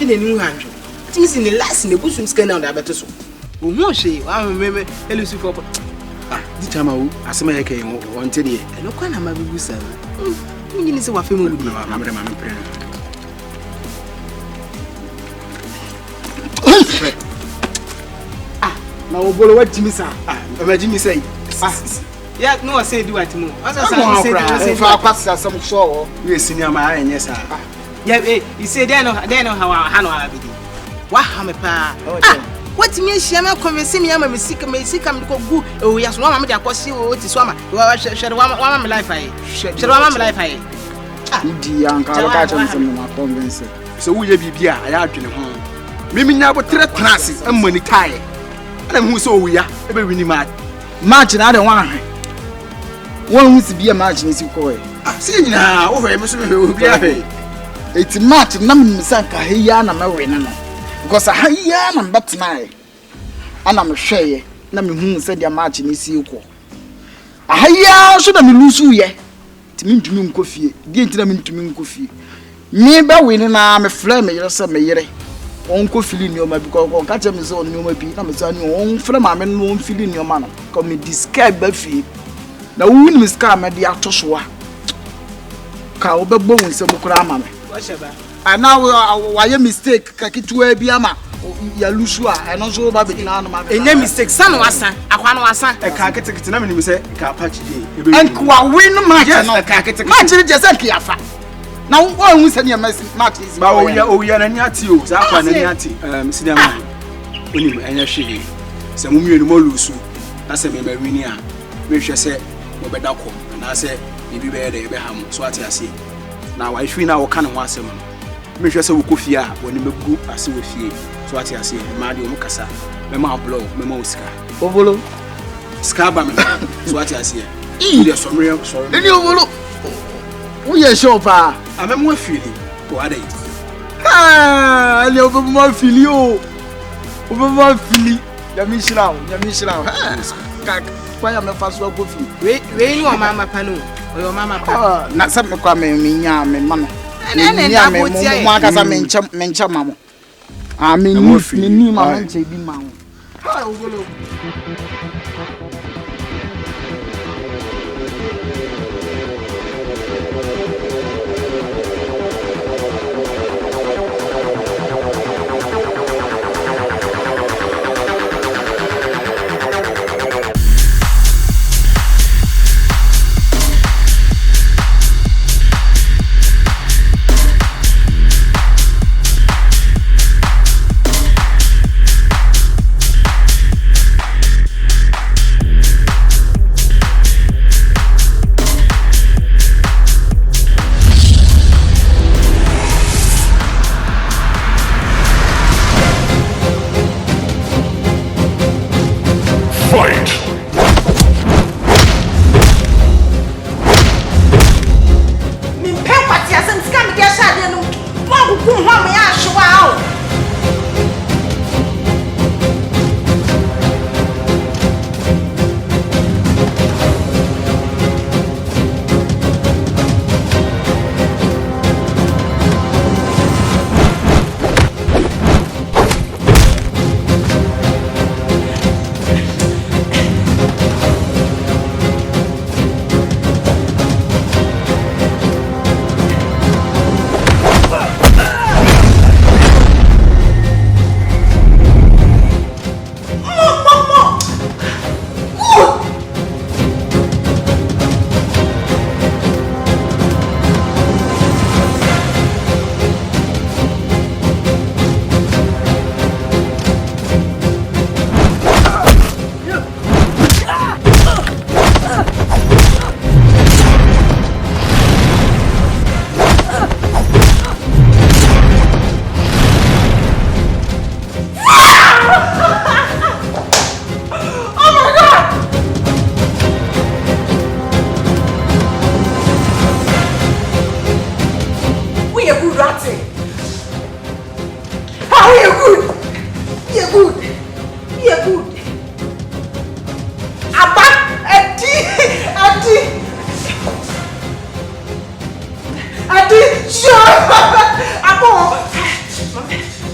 na ni hanjo tisi ni last na busum ska na da beto so wo hu hwe wa meme elusu for di chama wo asema yake wonte de eno kwa na mabusa munyi ni se wa femu wudi na mama pre na wo bolo watimi sa imagine say ya no wa say di watimo asa sa say fa kwasa sam so we senior ma anye sa ya you say they know how no abidi wa ha me pa watimi ahia me convince me ama me sika me ko gu o ya so ma me de akosi o ti so ama wa share wa me life ai share wa me life ai di anka ka cha me ma convince so wo ye bibia aya adwene ho mimi nya bo tre trance amani tai ana me hu so wo ya e be wini match na de wan ahwe won hu si bia match ni si ko e si nyina wo hwe me so me bia he eti match na me sanka he ya na me we ne no because ahia na mbatna ana me hweye na me hu se dia match ni si ko ahia so na me lusu ye timi ntumi nkofie die ntina me ntumi nkofie ni ba we ni na me frɛ me yere se me yere on ko fili ni o ma bi ko ka che me se on ni o ma bi na me sa ni on frɛ ma me no on fili ni o ma no ko me describe ba fie na wo ni me ska me dia tosoa ka wo be gbon se mo kura ama me wa sheba ana wa ye mistake ka kitua bi ama ya lusu a eno so ba be na no ma enye mistake san wasa akwa no wasa e ka ketekete na me ni se ka patch dey enkwa win match no ka ketekete match ni je se kiafa na wo hu se ni match is ba o ya na ni ati o za kwa na ni ati sidi ama onim enye hwe se mu mienu mo lusu na se me wini a me hwe se mo be da kom na se bibi be de be ham so ati ase na wa hwe na wo ka ne ho asem no me hwe se wo kofie a woni megu ase wo fie so ati ase ma de o mukasa me ma blow me ma osika ovolo ska ba me so ati ase e de somre ni ovolo wo ye show pa amemo afili ko adai le o mo afili o mo afili ya mi shirawo ka kwa ya me faso ko fi we ni o mama pa no o yo mama pa na sa me kwa me nya me ma no ene na bo ti ai mo aka sa me ncha mamo me ni ma no nche bi ma wo ha ogolo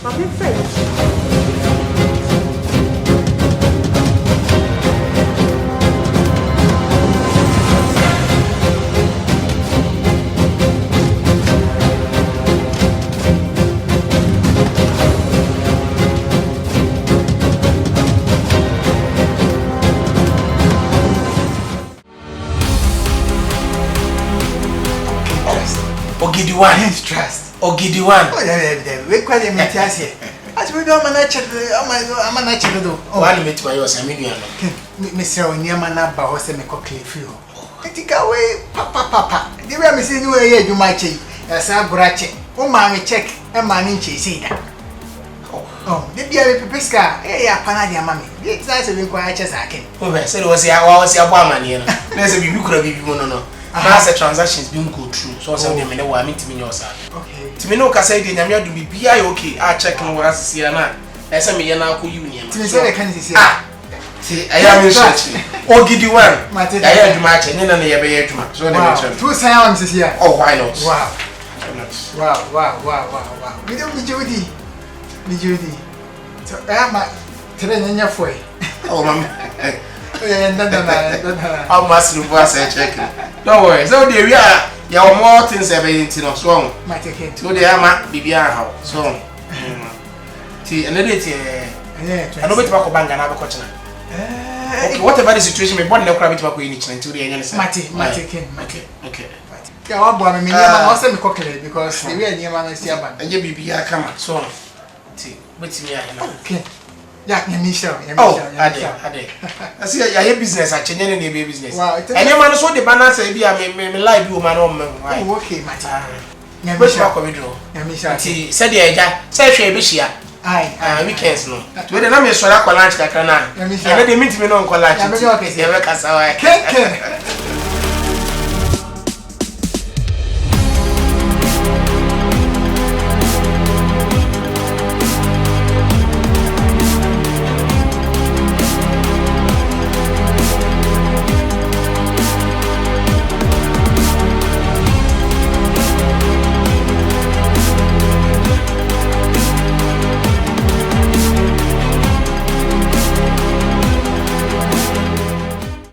my friend. Ogidi one. Trust. Ogidi one. Oh yeah. We call him Matias. As we don't manage I'm a natural do. Oh, I met my yours, I mean, Mr. Onyama ba hose me kokle fio. Etika we papa. The way me say no way you might check. Asa brache. O ma me check e ma ni nche sei da. Oh, the bia me pepeska e ya pana dia mama. The size we kwa ache sakin. Oh, say was ya bo amane no. Na say bibi kura bibi mo no. As the transactions being go through, so some them know what I mean to me yourself. Okay. To me no ka say the nyame do bibi ayi okay. I check no what see na. I say me na ko union. To me say they can see. See, I am research. Ogidi one. I am aduma che nyina na ye be aduma. So na me tell. Two sounds is here. Oh, why not? Wow. We don't be Jody. So I am today nyanya foi. Oh, mama. No. How much you was check? Don't worry. So there we are. You have more things about no so. My take. So there am bibia how. So. See, another day. I know better about banga na be china. Whatever the situation, me born na kura better in china until the end. Okay. Yeah, what boy me nyama also me kokele because the way nyama na sia ban. Anje bibia kama. So. See, wetin me ahina. Okay. Yeah, Michelle. Ade. I see your business at Chenene ne be business. Wow. And your man so the banner say be me live you man on me. Oh, okay, Mati. Yeah, Michelle come do. Yeah, Michelle. Ti said the eja, say hwe be hia. Aye. Weekends no. We dey na me so la kwa lunch kakra na. Yeah, Michelle. And dey meet me no kwa lunch. Yeah, me okay. Yeah, we kasa wa. Ken.